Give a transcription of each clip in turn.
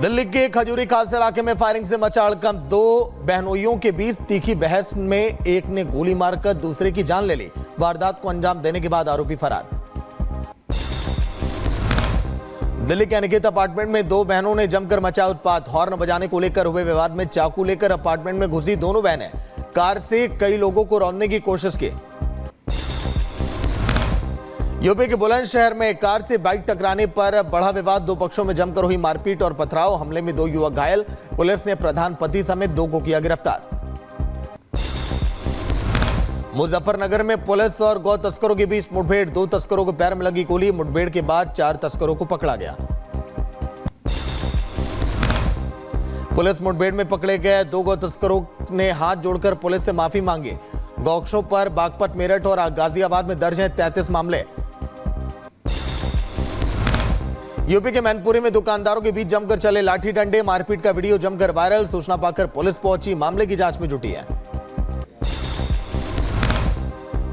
दिल्ली के खजूरी खास इलाके में फायरिंग से मचा हड़कंप। दो बहनोइयों के बीच तीखी बहस में एक ने गोली मारकर दूसरे की जान ले ली। वारदात को अंजाम देने के बाद आरोपी फरार। दिल्ली के अनिकेत अपार्टमेंट में दो बहनों ने जमकर मचाया उत्पात। हॉर्न बजाने को लेकर हुए विवाद में चाकू लेकर अपार्टमेंट में घुसी दोनों बहनें कार से कई लोगों को रौंदने की कोशिश की। यूपी के बुलंदशहर में कार से बाइक टकराने पर बढ़ा विवाद। दो पक्षों में जमकर हुई मारपीट और पथराव। हमले में दो युवक घायल। पुलिस ने प्रधान पति समेत दो को किया गिरफ्तार। मुजफ्फरनगर में पुलिस और गौ तस्करों के बीच मुठभेड़। दो तस्करों को पैर में लगी गोली। मुठभेड़ के बाद 4 तस्करों को पकड़ा गया। पुलिस मुठभेड़ में पकड़े गए दो गौ तस्करों ने हाथ जोड़कर पुलिस से माफी मांगी। गौक्षों पर बागपत, मेरठ और गाजियाबाद में दर्ज हैं 33 मामले। यूपी के मैनपुरी में दुकानदारों के बीच जमकर चले लाठी डंडे। मारपीट का वीडियो जमकर वायरल। सूचना पाकर पुलिस पहुंची, मामले की जांच में जुटी है।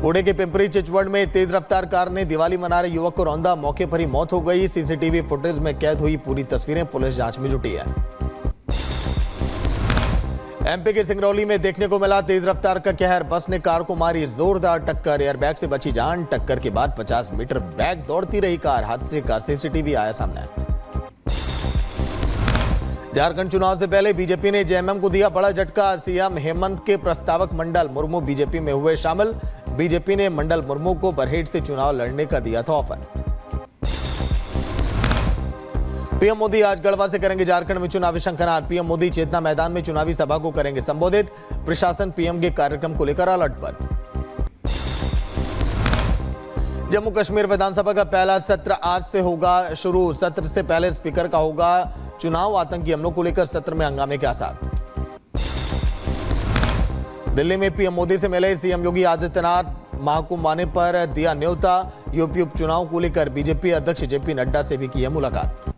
पुणे के पिंपरी चिचवड़ में तेज रफ्तार कार ने दिवाली मना रहे युवक को रौंदा। मौके पर ही मौत हो गई। सीसीटीवी फुटेज में कैद हुई पूरी तस्वीरें पुलिस जांच में जुटी है। एमपी के सिंगरौली में देखने को मिला तेज रफ्तार का कहर। बस ने कार को मारी जोरदार टक्कर। एयरबैग से बची जान। टक्कर के बाद 50 मीटर बैग दौड़ती रही कार। हादसे का सीसीटीवी आया सामने। झारखंड चुनाव से पहले बीजेपी ने जेएमएम को दिया बड़ा झटका। सीएम हेमंत के प्रस्तावक मंडल मुर्मू बीजेपी में हुए शामिल। बीजेपी ने मंडल मुर्मू को बरहेट से चुनाव लड़ने का दिया था ऑफर। पीएम मोदी आज गढ़वा से करेंगे झारखंड में चुनावी शंखनाद। पीएम मोदी चेतना मैदान में चुनावी सभा को करेंगे संबोधित। प्रशासन पीएम के कार्यक्रम को लेकर अलर्ट पर। जम्मू कश्मीर विधानसभा का पहला सत्र आज से होगा शुरू। सत्र से पहले स्पीकर का होगा चुनाव। आतंकी हमलों को लेकर सत्र में हंगामे के आसार। दिल्ली में पीएम मोदी से मिले सीएम योगी आदित्यनाथ। महाकुंभ आने पर दिया न्योता। यूपी उपचुनाव को लेकर बीजेपी अध्यक्ष जेपी नड्डा से भी की है मुलाकात।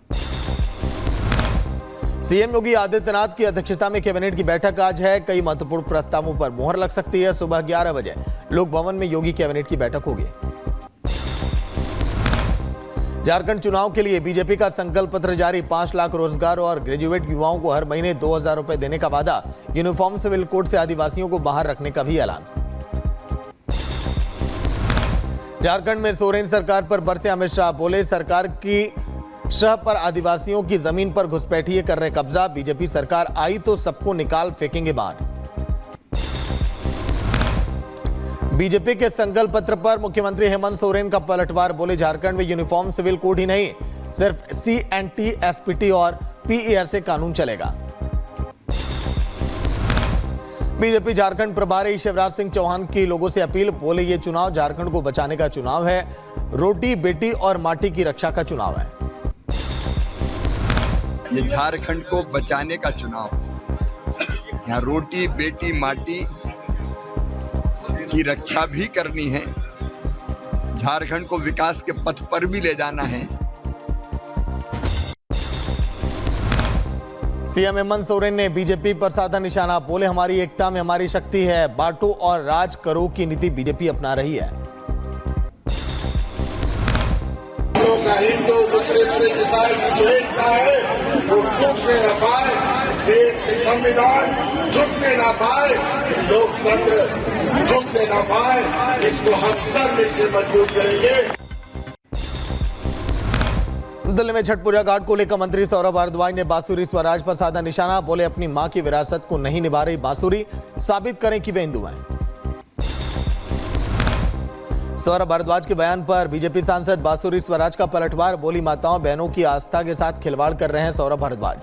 सीएम योगी आदित्यनाथ की अध्यक्षता में कैबिनेट की बैठक आज है। कई महत्वपूर्ण प्रस्तावों पर मुहर लग सकती है। सुबह 11 बजे लोक भवन में योगी कैबिनेट की बैठक होगी। झारखंड चुनाव के लिए बीजेपी का संकल्प पत्र जारी। 5 लाख रोजगार और ग्रेजुएट युवाओं को हर महीने 2000 रुपए देने का वादा। यूनिफॉर्म सिविल कोड से आदिवासियों को बाहर रखने का भी ऐलान। झारखंड में सोरेन सरकार पर बरसे अमित शाह। बोले सरकार की शह पर आदिवासियों की जमीन पर घुसपैठिए कर रहे कब्जा। बीजेपी सरकार आई तो सबको निकाल फेंकेंगे बाहर। बीजेपी के संकल्प पत्र पर मुख्यमंत्री हेमंत सोरेन का पलटवार। बोले झारखंड में यूनिफॉर्म सिविल कोड ही नहीं, सिर्फ CNT, SPT और PER से कानून चलेगा। बीजेपी झारखंड प्रभारी शिवराज सिंह चौहान की लोगों से अपील। बोले ये चुनाव झारखंड को बचाने का चुनाव है। रोटी, बेटी और माटी की रक्षा का चुनाव है। ये झारखंड को बचाने का चुनाव है। यहाँ रोटी, बेटी, माटी की रक्षा भी करनी है। झारखंड को विकास के पथ पर भी ले जाना है। सीएम हेमंत सोरेन ने बीजेपी पर साधा निशाना। बोले हमारी एकता में हमारी शक्ति है। बांटो और राज करो की नीति बीजेपी अपना रही है। हिंदू मुस्लिम सिख ईसाई की जो एकता है वो टूटने न पाए। देश के संविधान झुकने न पाए। लोकतंत्र झुकने न पाए। इसको हम सब मिलकर मजबूत करेंगे। दिल्ली में छठ पूजा घाट को लेकर मंत्री सौरभ भारद्वाज ने बांसुरी स्वराज पर साधा निशाना। बोले अपनी मां की विरासत को नहीं निभा रही बांसुरी। साबित करें कि वे हिंदू हैं। सौरभ भारद्वाज के बयान पर बीजेपी सांसद बांसुरी स्वराज का पलटवार। बोली माताओं बहनों की आस्था के साथ खिलवाड़ कर रहे हैं सौरभ भारद्वाज।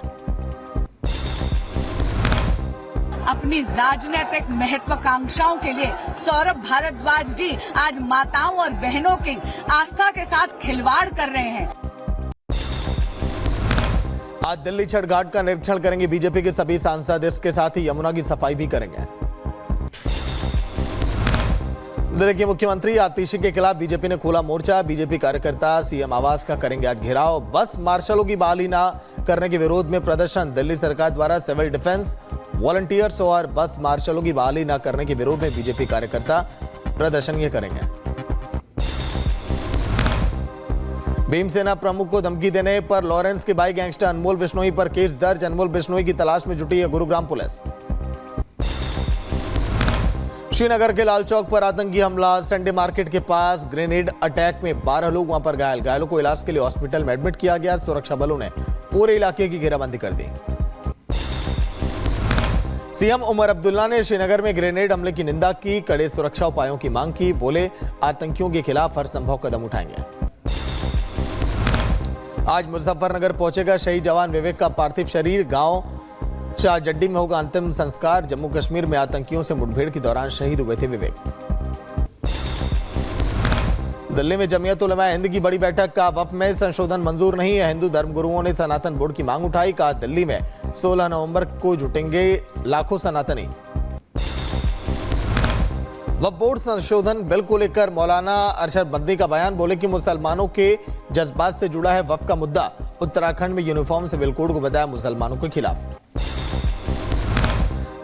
अपनी राजनीतिक महत्वाकांक्षाओं के लिए सौरभ भारद्वाज जी आज माताओं और बहनों की आस्था के साथ खिलवाड़ कर रहे हैं। आज दिल्ली छठ घाट का निरीक्षण करेंगे बीजेपी के सभी सांसद। इसके साथ ही यमुना की सफाई भी करेंगे। दिल्ली के मुख्यमंत्री आतिशी के खिलाफ बीजेपी ने खोला मोर्चा। बीजेपी कार्यकर्ता सीएम आवास का करेंगे आज घेराव। बस मार्शलों की बहाली न करने के विरोध में प्रदर्शन। दिल्ली सरकार द्वारा सिविल डिफेंस, वॉलंटियर्स और बस मार्शलों की बहाली न करने के विरोध में बीजेपी कार्यकर्ता प्रदर्शन ये करेंगे। भीमसेना प्रमुख को धमकी देने पर लॉरेंस के भाई गैंगस्टर अनमोल बिश्नोई पर केस दर्ज। अनमोल बिश्नोई की तलाश में जुटी है गुरुग्राम पुलिस। श्रीनगर के लाल चौक पर आतंकी हमला। संडे मार्केट के पास ग्रेनेड अटैक में 12 लोग वहां पर घायल। घायलों को इलाज के लिए हॉस्पिटल में एडमिट किया गया। सुरक्षा बलों ने पूरे इलाके की घेराबंदी कर दी। सीएम उमर अब्दुल्ला ने श्रीनगर में ग्रेनेड हमले की निंदा की। कड़े सुरक्षा उपायों की मांग की। बोले आतंकियों के खिलाफ हर संभव कदम उठाएंगे। आज मुजफ्फरनगर पहुंचेगा शहीद जवान विवेक का पार्थिव शरीर। गांव शाहजड्डी में होगा अंतिम संस्कार। जम्मू कश्मीर में आतंकियों से मुठभेड़ के दौरान शहीद हुए थे विवेक। दिल्ली में जमीयत उलमा हिंद की बड़ी बैठक। का वक्फ में संशोधन मंजूर नहीं है। हिंदू धर्मगुरुओं ने सनातन बोर्ड की मांग उठाई। कहा दिल्ली में 16 नवंबर को जुटेंगे लाखों सनातनी। वक्फ बोर्ड संशोधन बिल को लेकर मौलाना अरशद बर्दी का बयान। बोले कि मुसलमानों के जज्बात से जुड़ा है वक्फ का मुद्दा। उत्तराखंड में यूनिफॉर्म सिविल कोड को बताया मुसलमानों के खिलाफ।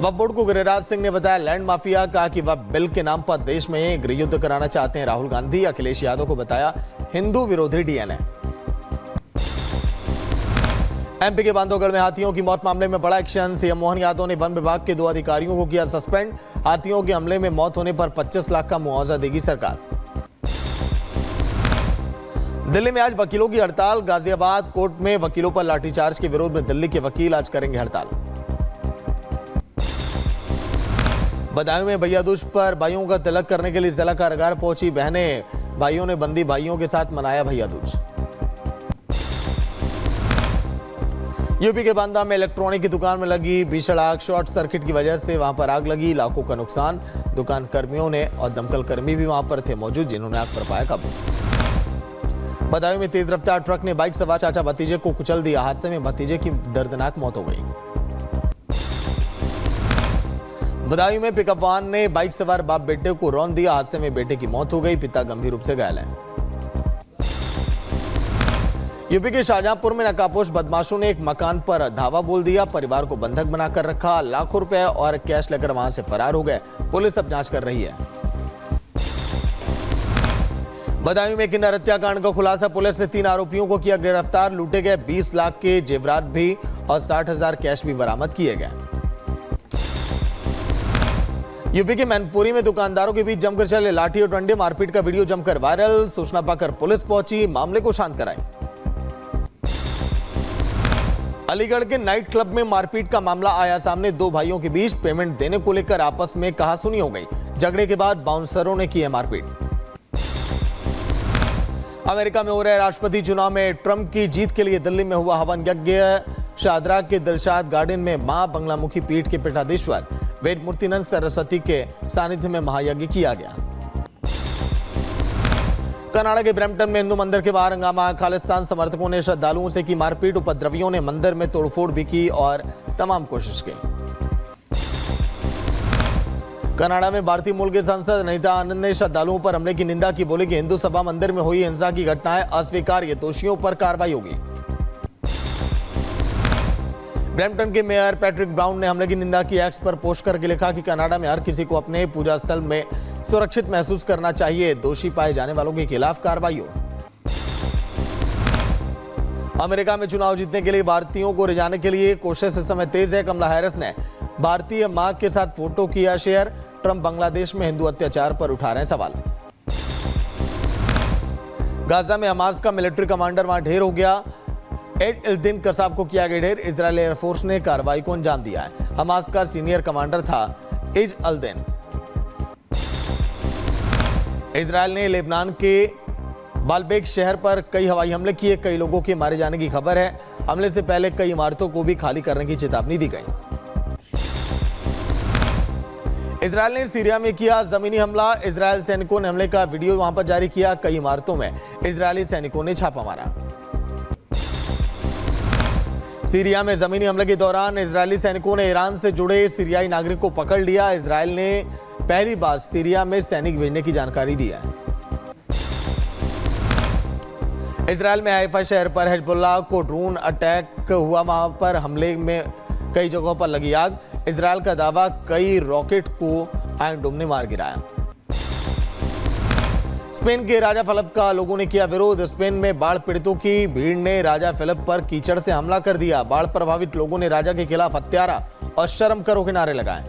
वक्फ बोर्ड को गिरिराज सिंह ने बताया लैंड माफिया। कहा कि वक्फ बिल के नाम पर देश में गृह युद्ध कराना चाहते हैं राहुल गांधी। अखिलेश यादव को बताया हिंदू विरोधी डीएनए। एमपी के बांधवगढ़ में हाथियों की मौत मामले में बड़ा एक्शन। सीएम मोहन यादव ने वन विभाग के 2 अधिकारियों को किया सस्पेंड। हाथियों के हमले में मौत होने पर 25 लाख का मुआवजा देगी सरकार। दिल्ली में आज वकीलों की हड़ताल। गाजियाबाद कोर्ट में वकीलों पर लाठीचार्ज के विरोध में दिल्ली के वकील आज करेंगे हड़ताल। बदायूं में भैया दूज पर भाइयों का तिलक करने के लिए जिला कारागार पहुंची बहनें। भाइयों ने बंदी भाइयों के साथ मनाया भैया दूज। यूपी के बांदा में इलेक्ट्रॉनिक की दुकान में लगी भीषण आग। शॉर्ट सर्किट की वजह से वहां पर आग लगी। लाखों का नुकसान। दुकान कर्मियों ने और दमकल कर्मी भी वहां पर थे मौजूद, जिन्होंने आग पर पाया काबू। बदायूं में तेज रफ्तार ट्रक ने बाइक सवार चाचा भतीजे को कुचल दिया। हादसे में भतीजे की दर्दनाक मौत हो गई। बदायूं में पिकअप वाहन ने बाइक सवार बाप बेटे को रौंद दिया। हादसे में बेटे की मौत हो गई। पिता गंभीर रूप से घायल है। यूपी के शाहजहांपुर में नकाबपोश बदमाशों ने एक मकान पर धावा बोल दिया। परिवार को बंधक बनाकर रखा। लाखों रुपए और कैश लेकर वहां से फरार हो गए। पुलिस अब जांच कर रही है। बदायूं में किन्नर हत्याकांड का खुलासा। पुलिस ने 3 आरोपियों को किया गिरफ्तार। लूटे गए 20 लाख के जेवरात भी और 60,000 कैश भी बरामद किए गए। यूपी के मैनपुरी में दुकानदारों के बीच जमकर चले लाठी और डंडे। मारपीट का वीडियो जमकर वायरल। सूचना पाकर पुलिस पहुंची, मामले को शांत कराई। अलीगढ़ के नाइट क्लब में मारपीट का मामला आया सामने। 2 भाइयों के बीच पेमेंट देने को लेकर आपस में कहासुनी हो गई। झगड़े के बाद बाउंसरों ने की है मारपीट। अमेरिका में हो रहे राष्ट्रपति चुनाव में ट्रंप की जीत के लिए दिल्ली में हुआ हवन यज्ञ। शाहदरा के दिलशाद गार्डन में मां बंगलामुखी पीठ के पीठाधीश्वर वेद मूर्तिनंद सरस्वती के सानिध्य में महायज्ञ किया गया। कनाडा के ब्रैम्पटन में हिंदू मंदिर के बाहर हंगामा। खालिस्तान समर्थकों ने श्रद्धालुओं से की मारपीट। उपद्रवियों ने मंदिर में तोड़फोड़ भी की और तमाम कोशिश की। कनाडा में भारतीय मूल के सांसद अनीता आनंद ने श्रद्धालुओं पर हमले की निंदा की। बोले कि हिंदू सभा मंदिर में हुई हिंसा की घटनाएं अस्वीकार्य। दोषियों पर कार्रवाई होगी। ब्रैम्पटन के मेयर पैट्रिक ब्राउन ने हमले की निंदा की। एक्स पर पोस्ट करके लिखा कि कनाडा में हर किसी को अपने पूजा स्थल में सुरक्षित महसूस करना चाहिए। दोषी पाए जाने वालों के खिलाफ कार्रवाई हो। अमेरिका में चुनाव जीतने के लिए भारतीयों को रिझाने के लिए कोशिश इस समय तेज है। कमला हैरिस ने भारतीय मां के साथ फोटो किया शेयर। ट्रंप बांग्लादेश में हिंदू अत्याचार पर उठा रहे हैं सवाल। गाजा में हमास का मिलिट्री कमांडर वहां ढेर हो गया। एज अल-दिन कसाब को किया गया ढेर। इजरायल एयरफोर्स ने कार्रवाई को अंजाम दिया है। हमास का सीनियर कमांडर था एज अल-दिन। इजरायल ने लेबनान के बालबेक शहर पर कई हवाई हमले किए। कई लोगों के मारे जाने की खबर है। हमले से पहले कई इमारतों को भी खाली करने की चेतावनी दी गई। इजरायल ने सीरिया में किया जमीनी हमला। इजरायल सैनिकों ने हमले का वीडियो वहां पर जारी किया। कई इमारतों में इजरायली सैनिकों ने छापा मारा। सीरिया में जमीनी हमले के दौरान इजरायली सैनिकों ने ईरान से जुड़े सीरियाई नागरिक को पकड़ लिया। इजरायल ने पहली बार सीरिया में सैनिक भेजने की जानकारी दी है। इजरायल में हाइफा शहर पर हिजबुल्लाह को ड्रोन अटैक हुआ। वहां पर हमले में कई जगहों पर लगी आग। इजरायल का दावा कई रॉकेट को आयन डोम ने मार गिराया। स्पेन के राजा फिलिप का लोगों ने किया विरोध। स्पेन में बाढ़ पीड़ितों की भीड़ ने राजा फिलिप पर कीचड़ से हमला कर दिया। बाढ़ प्रभावित लोगों ने राजा के खिलाफ हत्यारा और शर्म करो के नारे लगाए।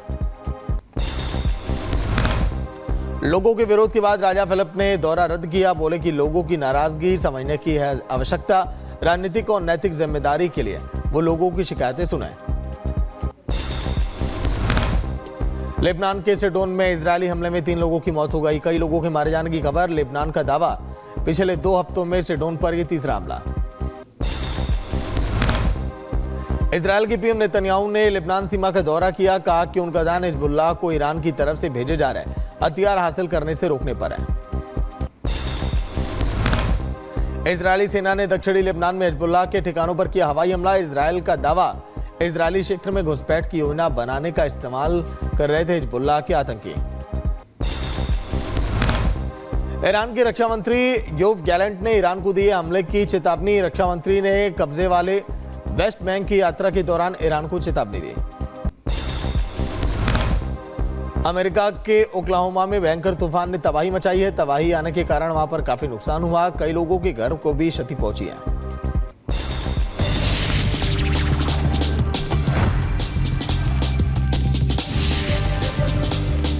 लोगों के विरोध के बाद राजा फिलिप ने दौरा रद्द किया। बोले कि लोगों की नाराजगी समझने की है आवश्यकता। राजनीतिक और नैतिक जिम्मेदारी के लिए वो लोगों की शिकायतें सुने। लेबनान के सिडोन में इजरायली हमले में 3 लोगों की मौत हो गई। कई लोगों के मारे जाने की खबर। लेबनान का दावा, पिछले 2 हफ्तों में सिडोन पर यह तीसरा हमला। इजरायल के पीएम नेतन्याहू ने लेबनान सीमा का दौरा किया। कहा कि उनका ध्यान हिजबुल्लाह को ईरान की तरफ से भेजे जा रहे हथियार हासिल करने से रोकने पर है। इजरायली सेना ने दक्षिणी लेबनान में हिजबुल्लाह के ठिकानों पर किया हवाई हमला। इजरायल का दावा, इजरायली क्षेत्र में घुसपैठ की योजना बनाने का इस्तेमाल कर रहे थे हिजबुल्लाह के आतंकी। ईरान के रक्षा मंत्री योव गैलेंट ने ईरान को दिए हमले की चेतावनी। रक्षा मंत्री ने कब्जे वाले वेस्ट बैंक की यात्रा के दौरान ईरान को चेतावनी दी। अमेरिका के ओक्लाहोमा में भयंकर तूफान ने तबाही मचाई है। तबाही आने के कारण वहां पर काफी नुकसान हुआ। कई लोगों के घर को भी क्षति पहुंची है।